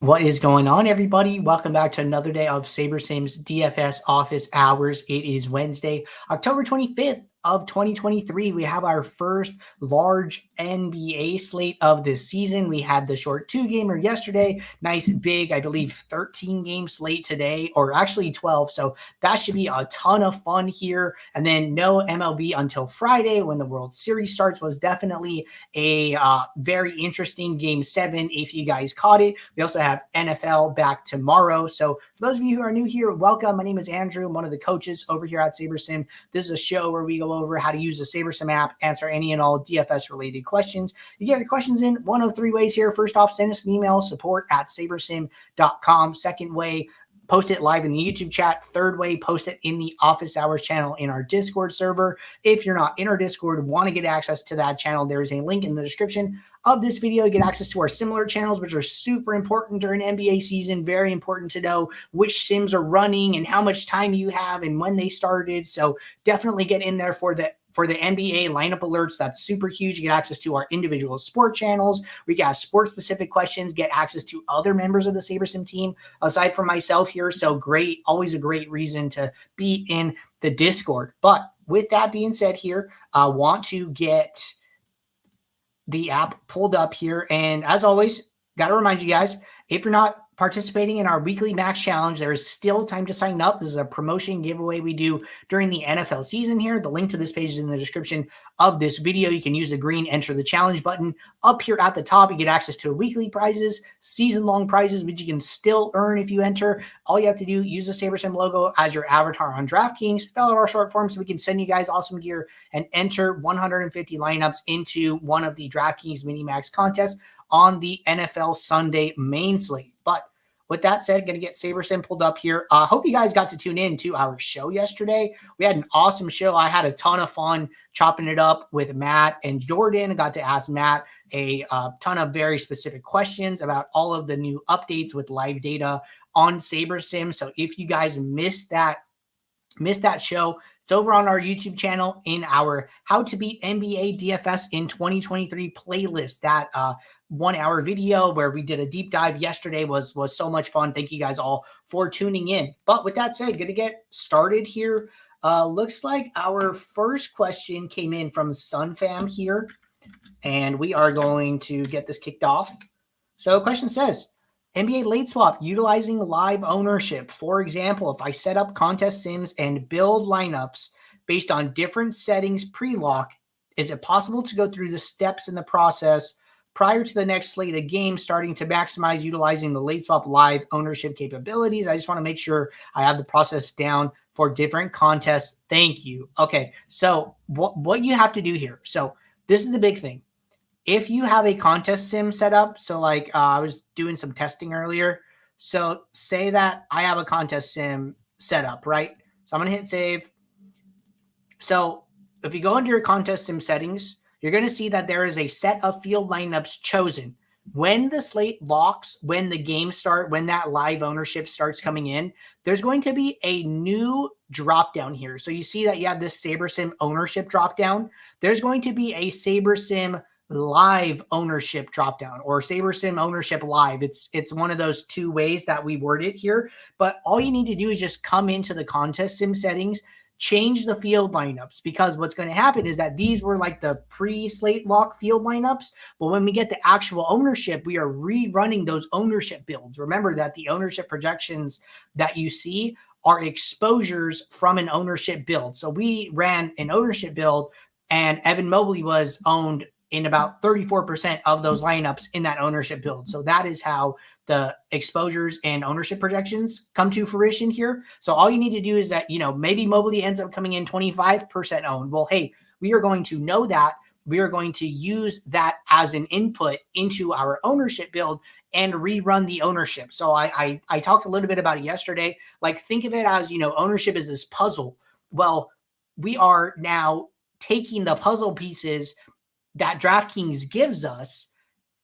What is going on, everybody? Welcome back to another day of SaberSim's DFS office hours. It is Wednesday, October 25th of 2023. We have our first large NBA slate of this season. We had the short 2-gamer yesterday, nice big, I believe 13-game slate today, or actually 12. So that should be a ton of fun here. And then no MLB until Friday when the World Series starts. Was definitely a very interesting Game 7 if you guys caught it. We also have NFL back tomorrow. So for those of you who are new here, welcome. My name is Andrew. I'm one of the coaches over here at SaberSim. This is a show where we go over how to use the SaberSim app, answer any and all DFS related questions. You get your questions in one of three ways here. First off, send us an email, support@sabersim.com. Second way, post it live in the YouTube chat. Third way, post it in the office hours channel in our Discord server. If you're not in our Discord, want to get access to that channel, there is a link in the description of this video. You get access to our similar channels, which are super important during NBA season. Very important to know which sims are running and how much time you have and when they started. So definitely get in there for the NBA lineup alerts. That's super huge. You get access to our individual sport channels. We got sport-specific questions, get access to other members of the SaberSim team aside from myself here. So great, always a great reason to be in the Discord. But with that being said here, I want to get the app pulled up here. And as always, got to remind you guys, if you're not participating in our weekly max challenge, there is still time to sign up. This is a promotion giveaway we do during the NFL season here. The link to this page is in the description of this video. You can use the green enter the challenge button up here at the top. You get access to weekly prizes, season-long prizes, which you can still earn if you enter. All you have to do, use the SaberSim logo as your avatar on DraftKings, fill out our short form so we can send you guys awesome gear and enter 150 lineups into one of the DraftKings Minimax contests on the NFL Sunday main slate. But with that said, going to get SaberSim pulled up here. Hope you guys got to tune in to our show yesterday. We had an awesome show. I had a ton of fun chopping it up with Matt and Jordan. I got to ask Matt a ton of very specific questions about all of the new updates with live data on SaberSim. So if you guys missed that show, it's over on our YouTube channel in our How to Beat NBA DFS in 2023 playlist. That 1-hour video where we did a deep dive yesterday was so much fun. Thank you guys all for tuning in. But with that said, going to get started here. Looks like our first question came in from SunFam here, and we are going to get this kicked off. So the question says, NBA late swap utilizing live ownership. For example, if I set up contest sims and build lineups based on different settings pre-lock, is it possible to go through the steps in the process prior to the next slate of games starting to maximize utilizing the late swap live ownership capabilities? I just want to make sure I have the process down for different contests. Thank you. Okay, so what you have to do here. So this is the big thing. If you have a contest sim set up, so like I was doing some testing earlier. So say that I have a contest sim set up, right? So I'm going to hit save. So if you go into your contest sim settings, you're going to see that there is a set of field lineups chosen. When the slate locks, when the game starts, when that live ownership starts coming in, there's going to be a new drop down here. So you see that you have this SaberSim ownership drop down. There's going to be a SaberSim live ownership drop down or SaberSim ownership live. It's one of those two ways that we word it here. But all you need to do is just come into the contest sim settings, change the field lineups, because what's going to happen is that these were like the pre-slate lock field lineups. But when we get the actual ownership, we are rerunning those ownership builds. Remember that the ownership projections that you see are exposures from an ownership build. So we ran an ownership build and Evan Mobley was owned in about 34% of those lineups in that ownership build. So that is how the exposures and ownership projections come to fruition here. So all you need to do is that, maybe Mobley ends up coming in 25% owned. Well, hey, we are going to know that. We are going to use that as an input into our ownership build and rerun the ownership. So I talked a little bit about it yesterday. Like, think of it as, ownership is this puzzle. Well, we are now taking the puzzle pieces that DraftKings gives us,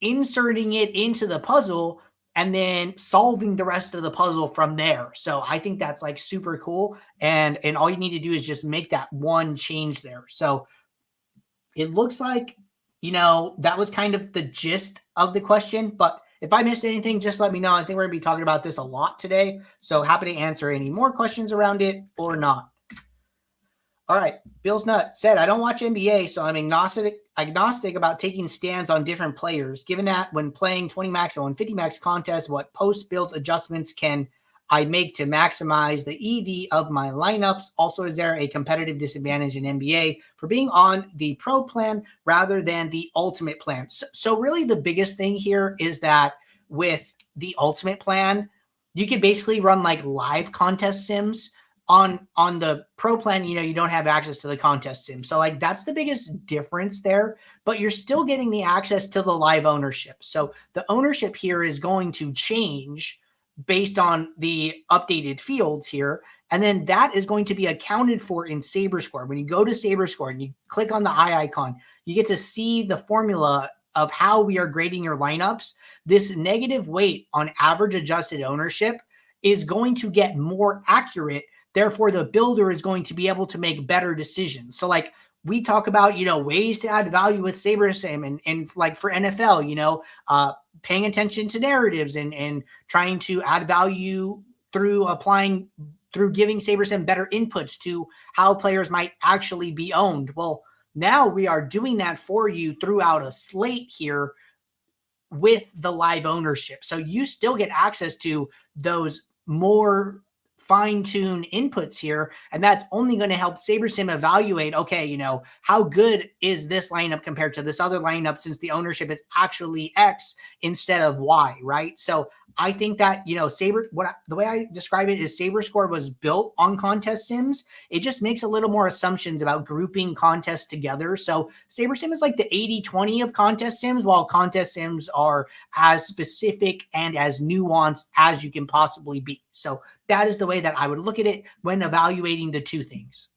inserting it into the puzzle, and then solving the rest of the puzzle from there. So I think that's like super cool. And all you need to do is just make that one change there. So it looks like, that was kind of the gist of the question, but If I missed anything, just let me know. I think we're going to be talking about this a lot today. So happy to answer any more questions around it or not. All right. Bill's Nut said, I don't watch NBA, so I'm agnostic about taking stands on different players. Given that when playing 20 max and 150 max contests, what post-build adjustments can I make to maximize the EV of my lineups? Also, is there a competitive disadvantage in NBA for being on the pro plan rather than the ultimate plan? So really the biggest thing here is that with the ultimate plan, you can basically run like live contest sims. On the pro plan, you don't have access to the contest sim. So like that's the biggest difference there, but you're still getting the access to the live ownership. So the ownership here is going to change based on the updated fields here. And then that is going to be accounted for in SaberScore. When you go to SaberScore and you click on the eye icon, you get to see the formula of how we are grading your lineups. This negative weight on average adjusted ownership is going to get more accurate. Therefore, the builder is going to be able to make better decisions. So like we talk about, ways to add value with SaberSim and like for NFL, paying attention to narratives and trying to add value through giving SaberSim better inputs to how players might actually be owned. Well, now we are doing that for you throughout a slate here with the live ownership. So you still get access to those more fine-tune inputs here, and that's only going to help SaberSim evaluate, okay, how good is this lineup compared to this other lineup since the ownership is actually X instead of Y, right? So I think that, the way I describe it is SaberScore was built on contest sims. It just makes a little more assumptions about grouping contests together. So SaberSim is like the 80-20 of contest sims, while contest sims are as specific and as nuanced as you can possibly be. So that is the way that I would look at it when evaluating the two things.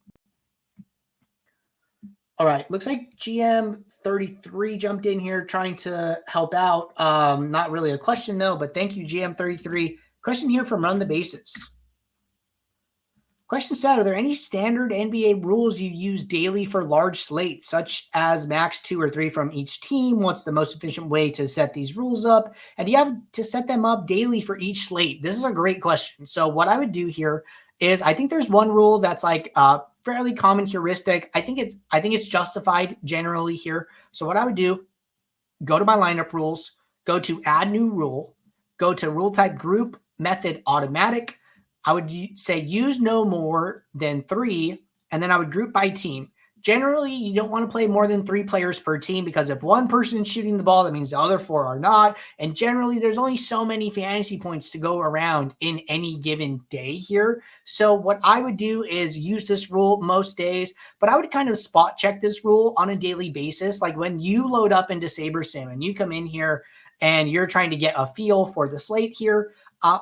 All right. Looks like GM33 jumped in here trying to help out. Not really a question though, but thank you, GM33. Question here from Run the Bases. Question said, are there any standard NBA rules you use daily for large slates, such as max 2 or 3 from each team? What's the most efficient way to set these rules up? And do you have to set them up daily for each slate? This is a great question. So what I would do here is I think there's one rule that's like fairly common heuristic. I think it's justified generally here. So what I would do, go to my lineup rules, go to add new rule, go to rule type group, method automatic. I would say use no more than 3, and then I would group by team. Generally, you don't want to play more than 3 players per team because if one person's shooting the ball, that means the other 4 are not. And generally, there's only so many fantasy points to go around in any given day here. So what I would do is use this rule most days, but I would kind of spot check this rule on a daily basis. Like when you load up into SaberSim and you come in here and you're trying to get a feel for the slate here,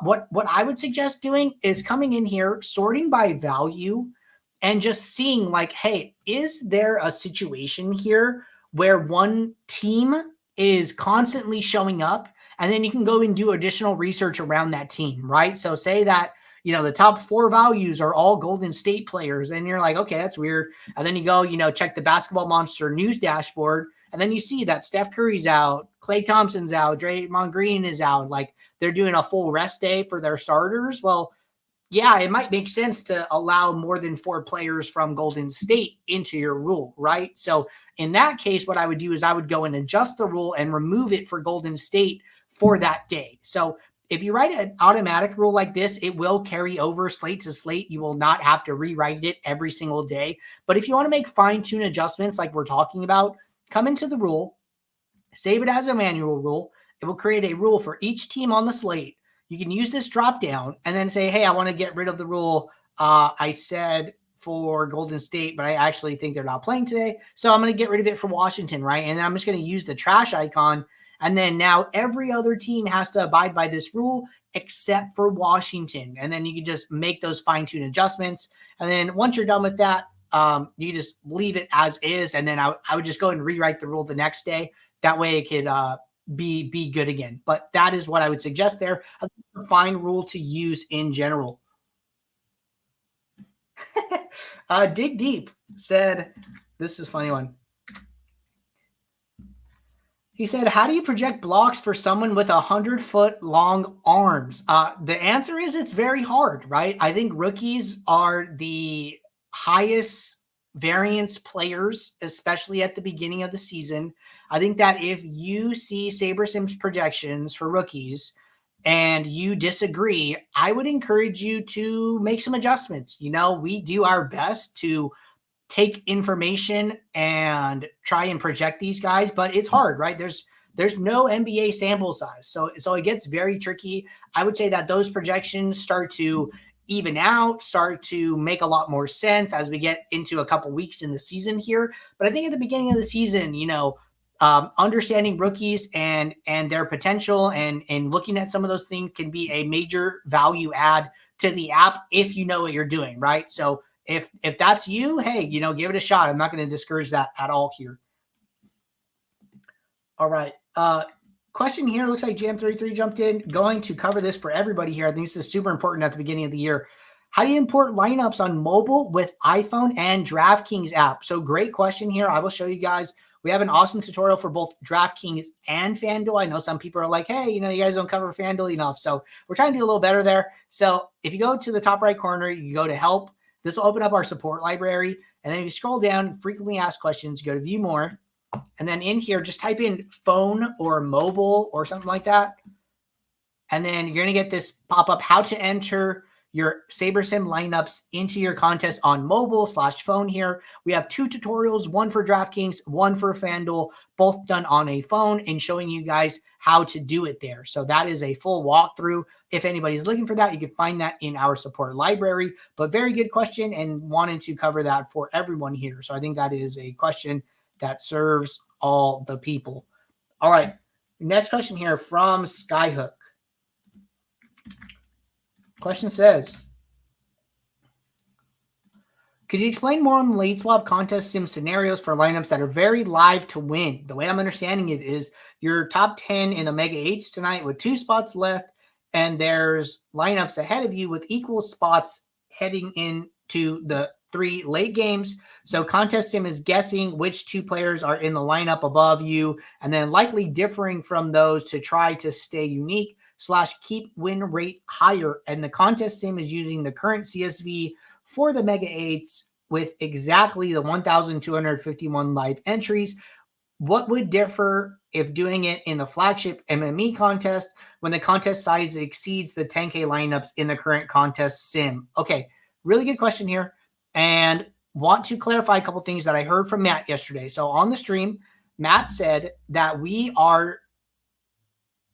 what I would suggest doing is coming in here, sorting by value, and just seeing like, hey, is there a situation here where one team is constantly showing up? And then you can go and do additional research around that team, right? So say that, the top 4 values are all Golden State players. And you're like, okay, that's weird. And then you go, check the Basketball Monster news dashboard. And then you see that Steph Curry's out, Klay Thompson's out, Draymond Green is out. Like they're doing a full rest day for their starters. Well, yeah, it might make sense to allow more than 4 players from Golden State into your rule, right? So in that case, what I would do is I would go and adjust the rule and remove it for Golden State for that day. So if you write an automatic rule like this, it will carry over slate to slate. You will not have to rewrite it every single day. But if you want to make fine-tune adjustments like we're talking about, come into the rule, save it as a manual rule. It will create a rule for each team on the slate. You can use this drop down and then say, hey, I want to get rid of the rule I said for Golden State, but I actually think they're not playing today. So I'm going to get rid of it for Washington, right? And then I'm just going to use the trash icon. And then now every other team has to abide by this rule except for Washington. And then you can just make those fine-tune adjustments. And then once you're done with that, you just leave it as is. And then I would just go and rewrite the rule the next day. That way it could be good again. But that is what I would suggest there. A fine rule to use in general. Dig Deep said, this is a funny one. He said, how do you project blocks for someone with 100-foot long arms? The answer is it's very hard, right? I think rookies are the highest variance players, especially at the beginning of the season. I think that if you see SaberSim's projections for rookies and you disagree, I would encourage you to make some adjustments. We do our best to take information and try and project these guys, but it's hard, right? There's no NBA sample size. So it gets very tricky. I would say that those projections start to even out, start to make a lot more sense as we get into a couple weeks in the season here. But I think at the beginning of the season, understanding rookies and their potential and looking at some of those things can be a major value add to the app if you know what you're doing, right? So if that's you, hey, give it a shot. I'm not going to discourage that at all here. All right. Question here. Looks like Jam33 jumped in. Going to cover this for everybody here. I think this is super important at the beginning of the year. How do you import lineups on mobile with iPhone and DraftKings app? So great question here. I will show you guys. We have an awesome tutorial for both DraftKings and FanDuel. I know some people are like, hey, you guys don't cover FanDuel enough. So we're trying to do a little better there. So if you go to the top right corner, you go to help. This will open up our support library. And then if you scroll down, frequently asked questions, you go to view more. And then in here, just type in phone or mobile or something like that. And then you're going to get this pop up, how to enter your SaberSim lineups into your contest on mobile/phone here. We have 2 tutorials, one for DraftKings, one for FanDuel, both done on a phone and showing you guys how to do it there. So that is a full walkthrough. If anybody's looking for that, you can find that in our support library. But very good question and wanted to cover that for everyone here. So I think that is a question that serves all the people. All right. Next question here from Skyhook. Question says, could you explain more on the late swap contest sim scenarios for lineups that are very live to win? The way I'm understanding it is your top 10 in the Mega 8s tonight with 2 spots left, and there's lineups ahead of you with equal spots heading into the 3 late games. So contest sim is guessing which 2 players are in the lineup above you, and then likely differing from those to try to stay unique / keep win rate higher. And the contest sim is using the current CSV for the Mega 8s with exactly the 1,251 live entries. What would differ if doing it in the flagship MME contest when the contest size exceeds the 10K lineups in the current contest sim? Okay, really good question here. And want to clarify a couple things that I heard from Matt yesterday. So on the stream, Matt said that we are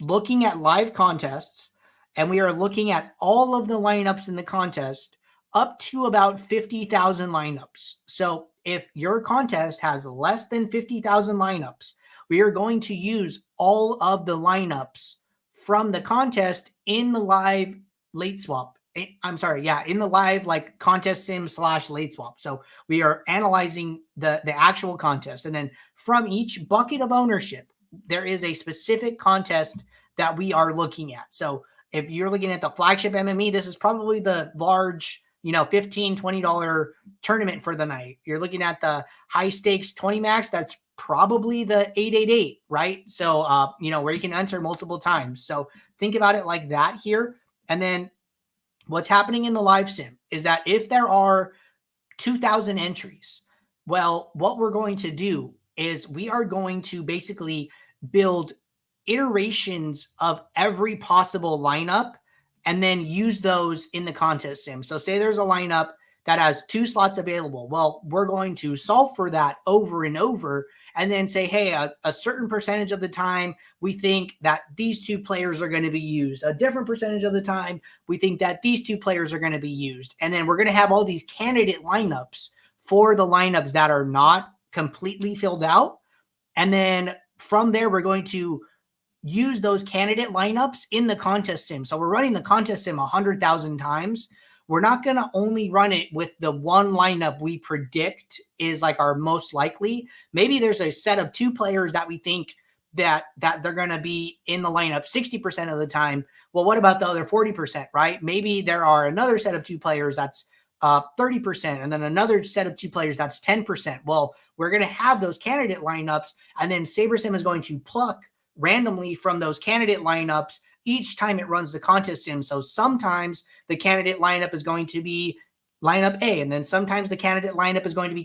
looking at live contests and we are looking at all of the lineups in the contest up to about 50,000 lineups. So if your contest has less than 50,000 lineups, we are going to use all of the lineups from the contest in the live late swap. I'm sorry. Yeah. In the live like contest sim / late swap. So we are analyzing the actual contest. And then from each bucket of ownership, there is a specific contest that we are looking at. So if you're looking at the flagship MME, this is probably the large, $15, $20 tournament for the night. You're looking at the high stakes 20 max. That's probably the 888, right? So, where you can enter multiple times. So think about it like that here. And then what's happening in the live sim is that if there are 2,000 entries, well, what we're going to do is we are going to basically build iterations of every possible lineup and then use those in the contest sim. So say there's a lineup that has 2 slots available. Well, we're going to solve for that over and over and then say, hey, a certain percentage of the time, we think that these 2 players are going to be used. A different percentage of the time, we think that these 2 players are going to be used. And then we're going to have all these candidate lineups for the lineups that are not completely filled out. And then from there, we're going to use those candidate lineups in the contest sim. So we're running the contest sim 100,000 times. We're not going to only run it with the one lineup we predict is like our most likely. Maybe there's a set of 2 players that we think that they're going to be in the lineup 60% of the time. Well, what about the other 40%, right? Maybe there are another set of 2 players that's 30%, and then another set of 2 players, that's 10%. Well, we're going to have those candidate lineups, and then SaberSim is going to pluck randomly from those candidate lineups each time it runs the contest sim. So sometimes the candidate lineup is going to be lineup A, and then sometimes the candidate lineup is going to be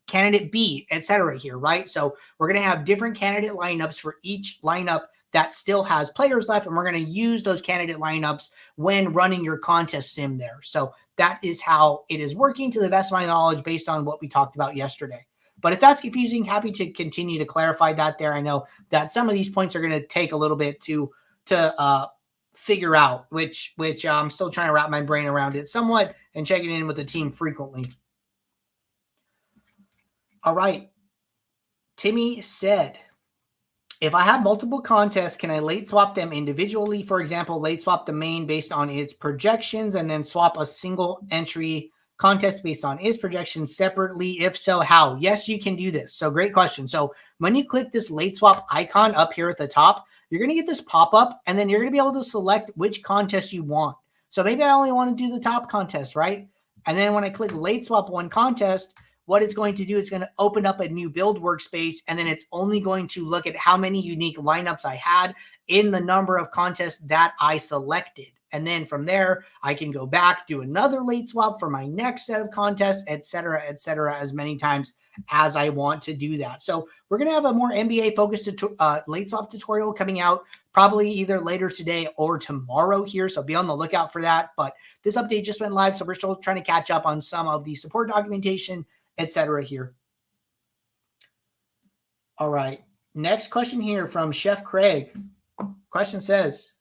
candidate B, etc. here, right? So we're going to have different candidate lineups for each lineup that still has players left, and we're going to use those candidate lineups when running your contest sim there. So that is how it is working to the best of my knowledge based on what we talked about yesterday. But if that's confusing, happy to continue to clarify that there. I know that some of these points are going to take a little bit to figure out, which I'm still trying to wrap my brain around it somewhat and checking in with the team frequently. All right. Timmy said, if I have multiple contests, can I late swap them individually? For example, late swap the main based on its projections and then swap a single entry contest based on its projections separately? If so, how? Yes, you can do this. So great question. So when you click this late swap icon up here at the top, you're going to get this pop-up, and then you're going to be able to select which contest you want. So maybe I only want to do the top contest, right? And then when I click late swap one contest, what it's going to do is going to open up a new build workspace, and then it's only going to look at how many unique lineups I had in the number of contests that I selected. And then from there, I can go back, do another late swap for my next set of contests, et cetera, as many times as I want to do that. So we're going to have a more NBA focused late swap tutorial coming out probably either later today or tomorrow here. So be on the lookout for that. But this update just went live, so we're still trying to catch up on some of the support documentation, etc. here. All right. Next question here from Chef Craig. Question says,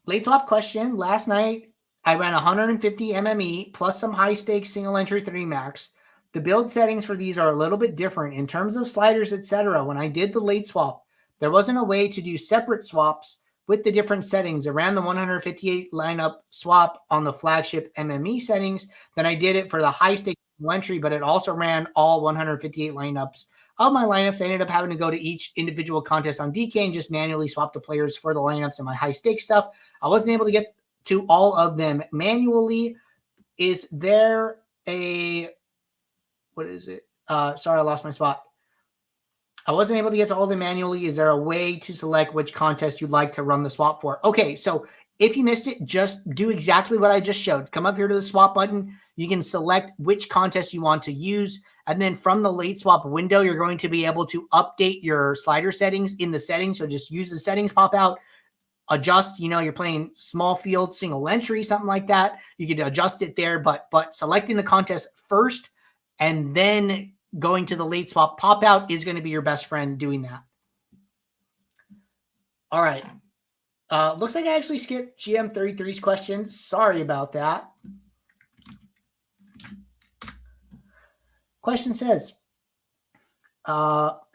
late swap question. Last night, I ran 150 MME plus some high stakes single entry 3 max. The build settings for these are a little bit different in terms of sliders, etc. When I did the late swap, there wasn't a way to do separate swaps with the different settings. I ran the 158 lineup swap on the flagship MME settings. Then I did it for the high stake entry, but it also ran all 158 lineups of my lineups. I ended up having to go to each individual contest on DK and just manually swap the players for the lineups and my high stake stuff. I wasn't able to get to all of them manually. Is there a, what is it? Sorry, I lost my spot. I wasn't able to get to all of them manually. Is there a way to select which contest you'd like to run the swap for? Okay, so if you missed it, just do exactly what I just showed. Come up here to the swap button. You can select which contest you want to use. And then from the late swap window, you're going to be able to update your slider settings in the settings. So just use the settings pop out, adjust, you're playing small field, single entry, something like that. You could adjust it there, but selecting the contest first and then going to the late swap pop out is going to be your best friend doing that. All right. Looks like I actually skipped GM33's question. Sorry about that. Question says,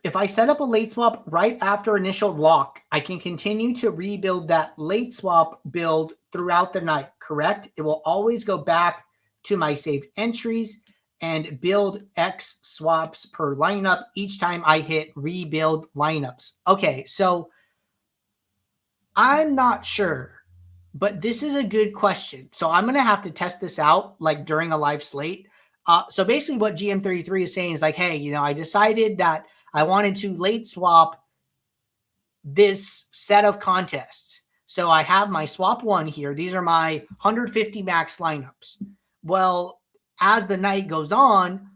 if I set up a late swap right after initial lock, I can continue to rebuild that late swap build throughout the night, correct? It will always go back to my saved entries and build X swaps per lineup each time I hit rebuild lineups. Okay, so I'm not sure, but this is a good question. So I'm going to have to test this out like during a live slate. So basically what GM33 is saying is like, hey, I decided that I wanted to late swap this set of contests. So I have my swap one here. These are my 150 max lineups. Well, as the night goes on,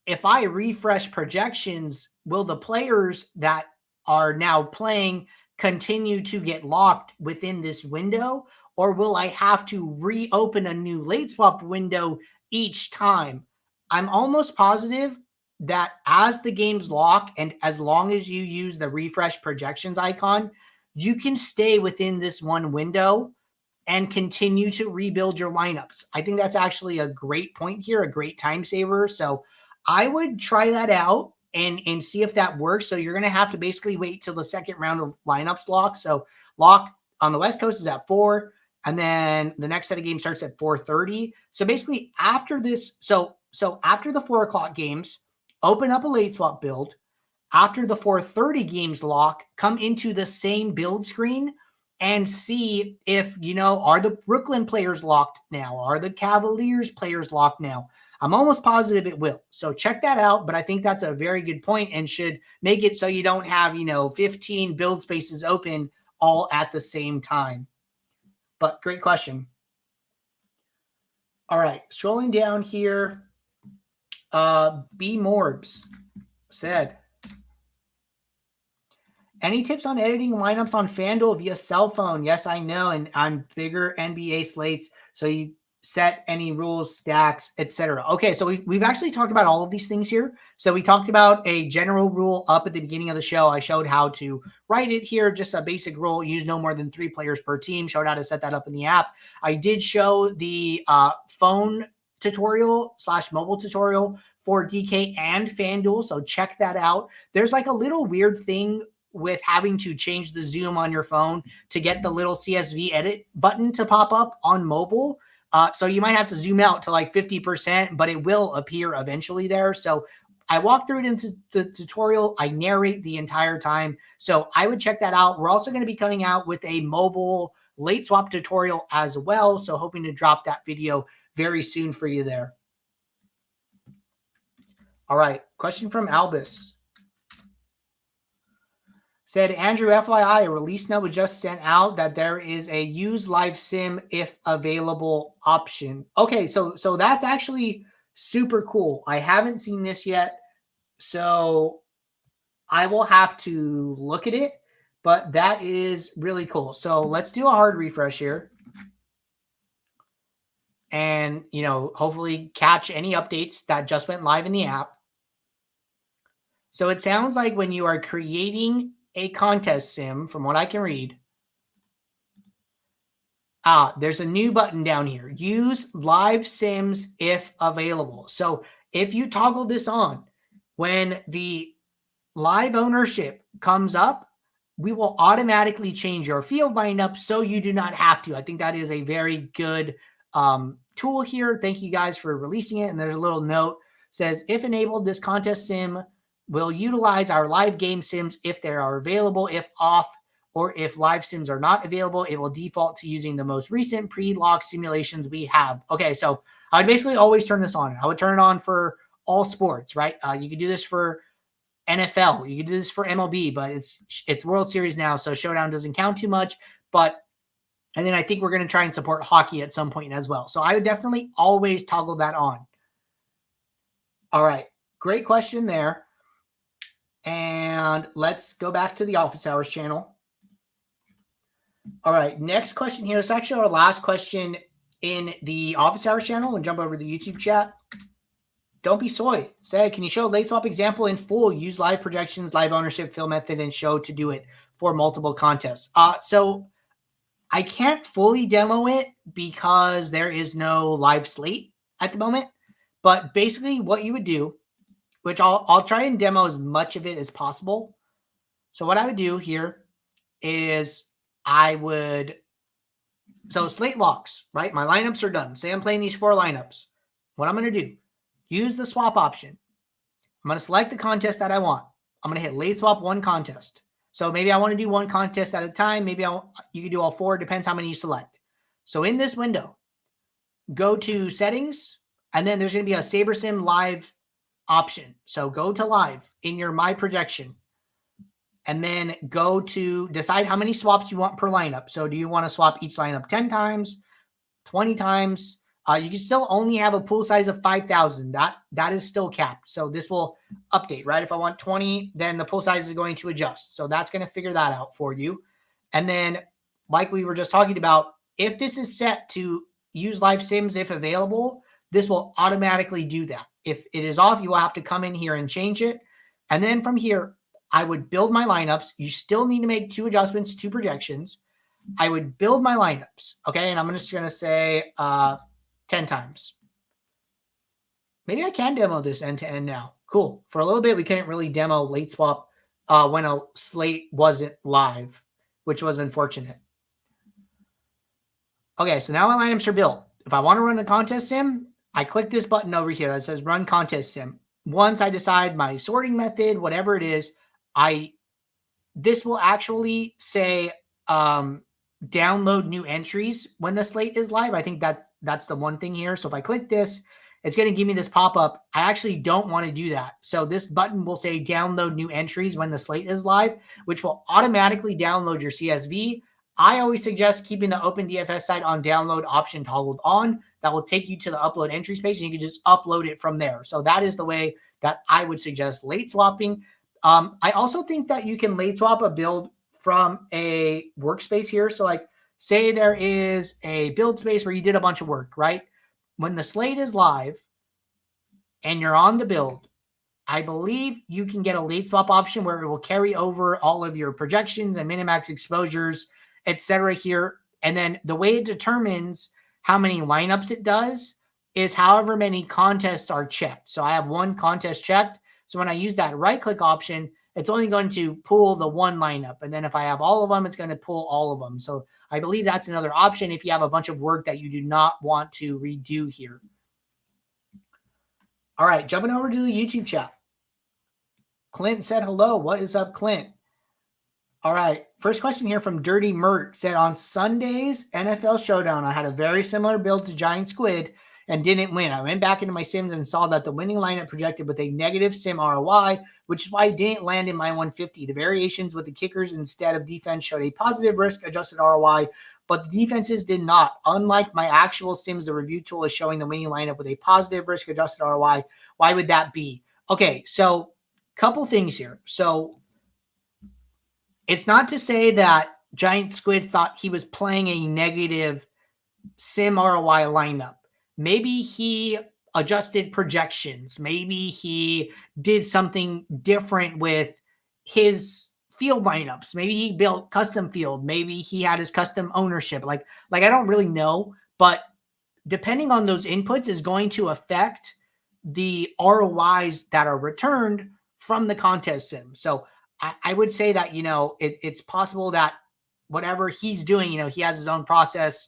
if I refresh projections, will the players that are now playing continue to get locked within this window? Or will I have to reopen a new late swap window each time? I'm almost positive that as the games lock and as long as you use the refresh projections icon, you can stay within this one window and continue to rebuild your lineups. I think that's actually a great point here, a great time saver. So I would try that out and see if that works. So you're going to have to basically wait till the second round of lineups lock. So lock on the West Coast is at 4, and then the next set of games starts at 4:30. So basically after this, so after the 4 o'clock games, open up a late swap build. After the 4:30 games lock, come into the same build screen and see if, are the Brooklyn players locked now? Are the Cavaliers players locked now? I'm almost positive it will. So check that out. But I think that's a very good point and should make it so you don't have, 15 build spaces open all at the same time. But great question. All right. Scrolling down here. B Morbs said, any tips on editing lineups on FanDuel via cell phone? Yes, I know. And I'm bigger NBA slates. So you set any rules, stacks, etc. Okay, so we've actually talked about all of these things here. So we talked about a general rule up at the beginning of the show. I showed how to write it here, just a basic rule, use no more than 3 players per team, showed how to set that up in the app. I did show the phone tutorial / mobile tutorial for DK and FanDuel, so check that out. There's like a little weird thing with having to change the zoom on your phone to get the little CSV edit button to pop up on mobile. So you might have to zoom out to like 50%, but it will appear eventually there. So I walk through it into the tutorial. I narrate the entire time. So I would check that out. We're also going to be coming out with a mobile late swap tutorial as well. So hoping to drop that video very soon for you there. All right. Question from Albus. Said, Andrew, FYI, a release note was just sent out that there is a use live sim if available option. Okay, so that's actually super cool. I haven't seen this yet, so I will have to look at it, but that is really cool. So let's do a hard refresh here. And, hopefully catch any updates that just went live in the app. So it sounds like when you are creating a contest sim, from what I can read, there's a new button down here. Use live sims if available. So if you toggle this on, when the live ownership comes up, we will automatically change your field lineup so you do not have to. I think that is a very good tool here. Thank you guys for releasing it. And there's a little note says, if enabled, this contest sim will utilize our live game sims if they are available. If off, or if live sims are not available, it will default to using the most recent pre-lock simulations we have. Okay, so I would basically always turn this on. I would turn it on for all sports, right? You can do this for NFL. You can do this for MLB, but it's World Series now, so Showdown doesn't count too much. And then I think we're going to try and support hockey at some point as well. So I would definitely always toggle that on. All right, great question there. And let's go back to the office hours channel. All right, next question here. It's actually our last question in the office hours channel. And jump over to the YouTube chat. Don't be soy. Say, can you show a late swap example in full? Use live projections, live ownership, fill method, and show to do it for multiple contests. So I can't fully demo it because there is no live slate at the moment. But basically what you would do, which I'll try and demo as much of it as possible. So what I would do here is so slate locks, right? My lineups are done. Say I'm playing these 4 lineups. What I'm going to do, use the swap option. I'm going to select the contest that I want. I'm going to hit late swap 1 contest. So maybe I want to do 1 contest at a time. Maybe you can do all 4. Depends how many you select. So in this window, go to settings, and then there's going to be a SaberSim live option. So go to live in your My Projection, and then go to decide how many swaps you want per lineup. So do you want to swap each lineup 10 times, 20 times? You can still only have a pool size of 5,000. That is still capped. So this will update, right? If I want 20, then the pool size is going to adjust. So that's going to figure that out for you. And then, like we were just talking about, if this is set to use live sims if available, this will automatically do that. If it is off, you will have to come in here and change it. And then from here, I would build my lineups. You still need to make 2 adjustments, 2 projections. I would build my lineups, okay? And I'm just going to say 10 times. Maybe I can demo this end-to-end now. Cool. For a little bit, we couldn't really demo late swap when a slate wasn't live, which was unfortunate. Okay, so now my lineups are built. If I want to run a contest sim, I click this button over here that says Run Contest Sim. Once I decide my sorting method, whatever it is, this will actually say download new entries when the slate is live. I think that's the one thing here. So if I click this, it's going to give me this pop-up. I actually don't want to do that. So this button will say download new entries when the slate is live, which will automatically download your CSV. I always suggest keeping the Open DFS site on download option toggled on. That will take you to the upload entry space, and you can just upload it from there. So that is the way that I would suggest late swapping. I also think that you can late swap a build from a workspace here. So like say there is a build space where you did a bunch of work, right? When the slate is live and you're on the build, I believe you can get a late swap option where it will carry over all of your projections and minimax exposures, etc. here. And then the way it determines how many lineups it does is however many contests are checked. So I have one contest checked. So when I use that right click option, it's only going to pull the one lineup. And then if I have all of them, it's going to pull all of them. So I believe that's another option if you have a bunch of work that you do not want to redo here. All right, jumping over to the YouTube chat. Clint said hello. What is up, Clint? All right, first question here from Dirty Mert said, on Sunday's NFL Showdown, I had a very similar build to Giant Squid and didn't win. I went back into my sims and saw that the winning lineup projected with a negative sim ROI, which is why I didn't land in my 150. The variations with the kickers instead of defense showed a positive risk-adjusted ROI, but the defenses did not. Unlike my actual sims, the review tool is showing the winning lineup with a positive risk-adjusted ROI. Why would that be? Okay, so couple things here. So it's not to say that Giant Squid thought he was playing a negative sim ROI lineup. Maybe he adjusted projections. Maybe he did something different with his field lineups. Maybe he built custom field. Maybe he had his custom ownership. Like I don't really know, but depending on those inputs is going to affect the ROIs that are returned from the contest sim. So I would say that, it's possible that whatever he's doing, he has his own process.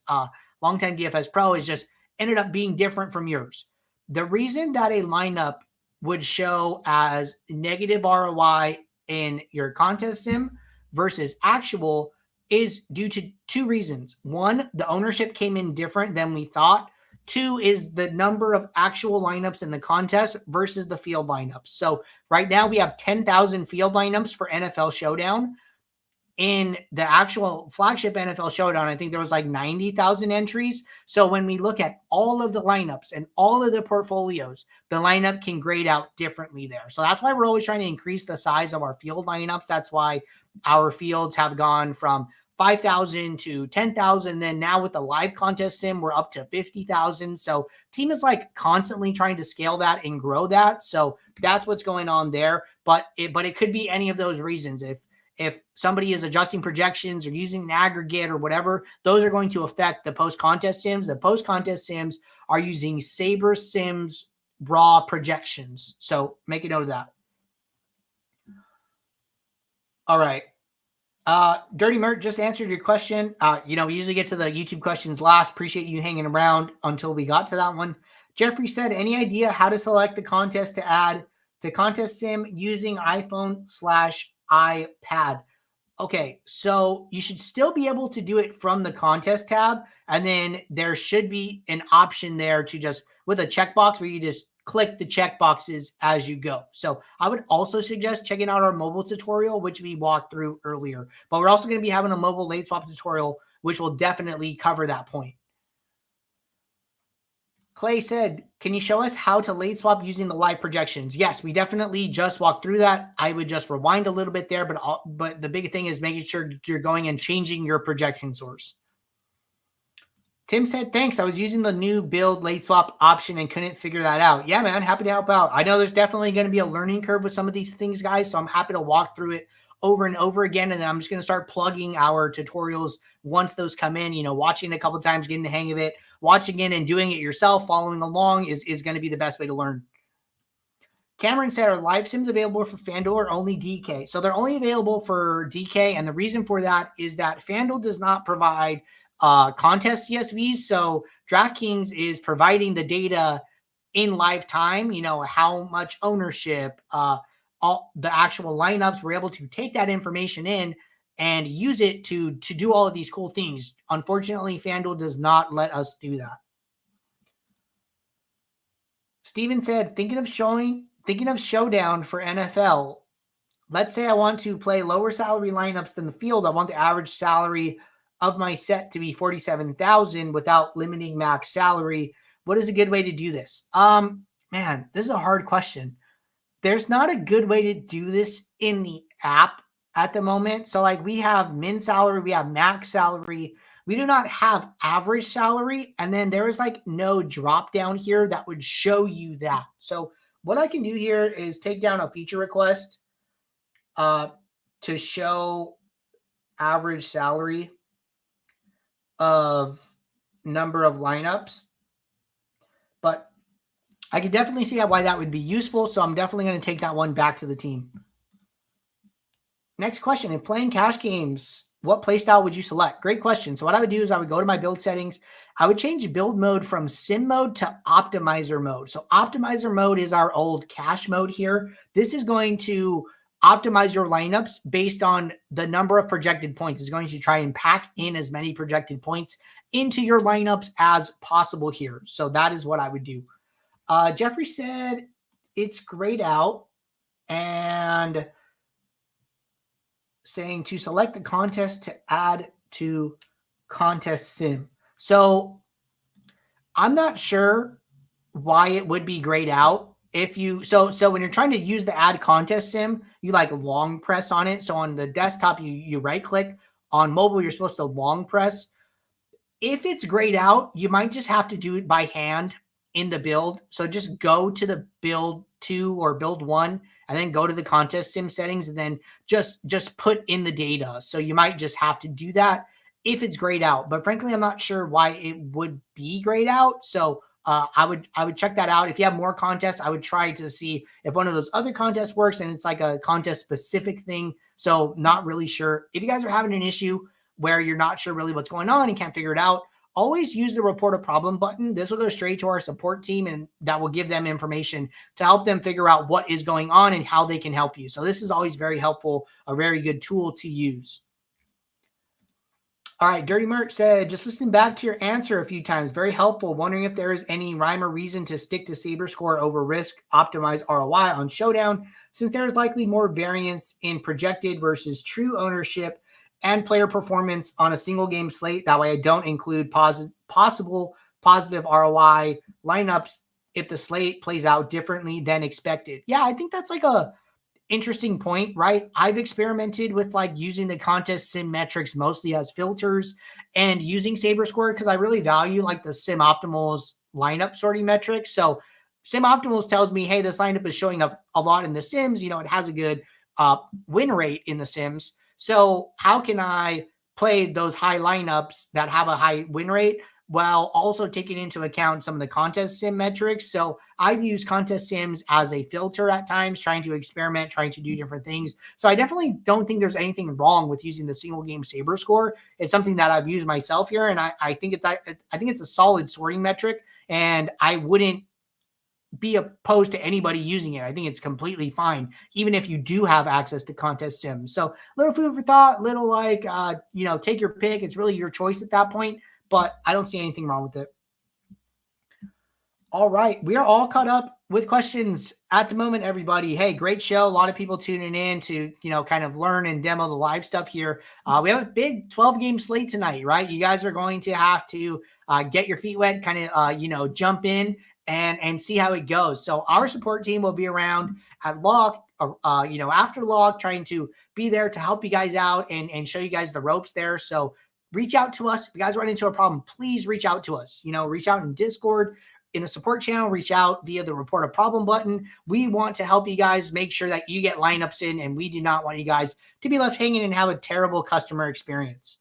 Longtime DFS pro is just ended up being different from yours. The reason that a lineup would show as negative ROI in your contest sim versus actual is due to two reasons. One, the ownership came in different than we thought. Two is the number of actual lineups in the contest versus the field lineups. So right now we have 10,000 field lineups for NFL Showdown. In the actual flagship NFL Showdown, I think there was like 90,000 entries. So when we look at all of the lineups and all of the portfolios, the lineup can grade out differently there. So that's why we're always trying to increase the size of our field lineups. That's why our fields have gone from 5,000 to 10,000. Then now with the live contest sim, we're up to 50,000. So team is like constantly trying to scale that and grow that. So that's what's going on there. But it could be any of those reasons. If somebody is adjusting projections or using an aggregate or whatever, those are going to affect the post-contest sims. The post-contest sims are using Sabre Sims raw projections. So make a note of that. All right. Dirty Mert just answered your question. We usually get to the YouTube questions last. Appreciate you hanging around until we got to that one. Jeffrey said, any idea how to select the contest to add to contest sim using iPhone/iPad? Okay, so you should still be able to do it from the contest tab. And then there should be an option there to just with a checkbox where you just click the checkboxes as you go. So I would also suggest checking out our mobile tutorial, which we walked through earlier. But we're also going to be having a mobile late swap tutorial, which will definitely cover that point. Clay said, can you show us how to late swap using the live projections? Yes, we definitely just walked through that. I would just rewind a little bit there, but the big thing is making sure you're going and changing your projection source. Tim said, thanks. I was using the new build late swap option and couldn't figure that out. Yeah, man, happy to help out. I know there's definitely going to be a learning curve with some of these things, guys, so I'm happy to walk through it over and over again, and then I'm just going to start plugging our tutorials once those come in, watching it a couple of times, getting the hang of it, watching it and doing it yourself, following along is going to be the best way to learn. Cameron said, are live sims available for FanDuel or only DK? So they're only available for DK, and the reason for that is that FanDuel does not provide contest CSVs. So DraftKings is providing the data in live time, how much ownership, all the actual lineups. We're able to take that information in and use it to do all of these cool things. Unfortunately, FanDuel does not let us do that. Steven said, thinking of Showdown for NFL. Let's say I want to play lower salary lineups than the field. I want the average salary of my set to be 47,000 without limiting max salary. What is a good way to do this? Man, this is a hard question. There's not a good way to do this in the app at the moment. So like we have min salary, we have max salary. We do not have average salary. And then there is like no drop down here that would show you that. So what I can do here is take down a feature request to show average salary of number of lineups. But I can definitely see why that would be useful. So I'm definitely going to take that one back to the team. Next question. In playing cash games, what playstyle would you select? Great question. So what I would do is I would go to my build settings. I would change build mode from sim mode to optimizer mode. So optimizer mode is our old cash mode here. This is going to optimize your lineups based on the number of projected points. It's going to try and pack in as many projected points into your lineups as possible here. So that is what I would do. Jeffrey said it's grayed out and saying to select the contest to add to contest sim. So I'm not sure why it would be grayed out. If you, so when you're trying to use the add contest sim, you like long press on it. So on the desktop, you right click. On mobile, you're supposed to long press. If it's grayed out, you might just have to do it by hand in the build. So just go to the build 2 or build 1 and then go to the contest sim settings and then just put in the data. So you might just have to do that if it's grayed out. But frankly, I'm not sure why it would be grayed out. So I would check that out. If you have more contests, I would try to see if one of those other contests works and it's like a contest specific thing. So not really sure. If you guys are having an issue where you're not sure really what's going on and can't figure it out, always use the report a problem button. This will go straight to our support team and that will give them information to help them figure out what is going on and how they can help you. So this is always very helpful, a very good tool to use. All right, Dirty Merc said, just listening back to your answer a few times, very helpful. Wondering if there is any rhyme or reason to stick to Saber score over risk, optimize ROI on Showdown, since there is likely more variance in projected versus true ownership and player performance on a single game slate. That way I don't include possible positive ROI lineups if the slate plays out differently than expected. Yeah, I think that's like a interesting point, right? I've experimented with like using the contest sim metrics mostly as filters and using Saber Score because I really value like the sim optimals lineup sorting metrics. So sim optimals tells me, hey, this lineup is showing up a lot in the sims. You know, it has a good win rate in the sims. So how can I play those high lineups that have a high win rate while also taking into account some of the contest sim metrics? So I've used contest sims as a filter at times, trying to experiment, trying to do different things. So I definitely don't think there's anything wrong with using the single game Saber score. It's something that I've used myself here, and I think it's a solid sorting metric, and I wouldn't be opposed to anybody using it. I think it's completely fine, even if you do have access to contest sims. So little food for thought, little like, take your pick. It's really your choice at that point, but I don't see anything wrong with it. All right. We are all caught up with questions at the moment, everybody. Hey, great show. A lot of people tuning in to, kind of learn and demo the live stuff here. We have a big 12-game slate tonight, right? You guys are going to have to get your feet wet, kind of, jump in and see how it goes. So our support team will be around at lock, after lock, trying to be there to help you guys out and show you guys the ropes there. So reach out to us. If you guys run into a problem, please reach out to us. Reach out in Discord, in the support channel, reach out via the report a problem button. We want to help you guys make sure that you get lineups in, and we do not want you guys to be left hanging and have a terrible customer experience.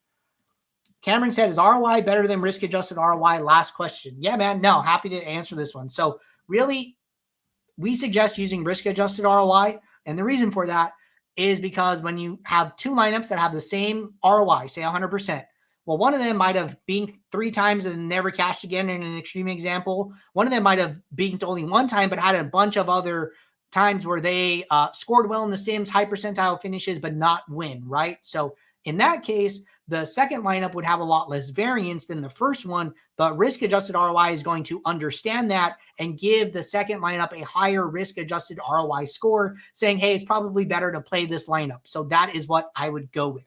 Cameron said, is ROI better than risk-adjusted ROI? Last question. Yeah, man. No, happy to answer this one. So really, we suggest using risk-adjusted ROI. And the reason for that is because when you have two lineups that have the same ROI, say 100%, well, one of them might have binked 3 times and never cashed again in an extreme example. One of them might have binked only 1 time, but had a bunch of other times where they scored well in the sims, high percentile finishes, but not win, right? So In that case, the second lineup would have a lot less variance than the first one. The risk-adjusted ROI is going to understand that and give the second lineup a higher risk-adjusted ROI score, saying, hey, it's probably better to play this lineup. So that is what I would go with.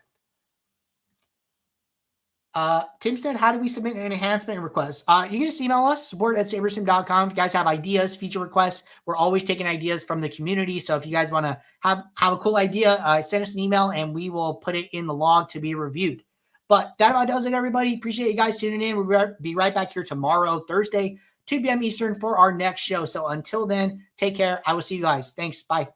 Tim said, how do we submit an enhancement request? You can just email us, support@sabersim.com. If you guys have ideas, feature requests, we're always taking ideas from the community. So if you guys want to have a cool idea, send us an email and we will put it in the log to be reviewed. But that about does it, everybody. Appreciate you guys tuning in. We'll be right back here tomorrow, Thursday, 2 p.m. Eastern for our next show. So until then, take care. I will see you guys. Thanks. Bye.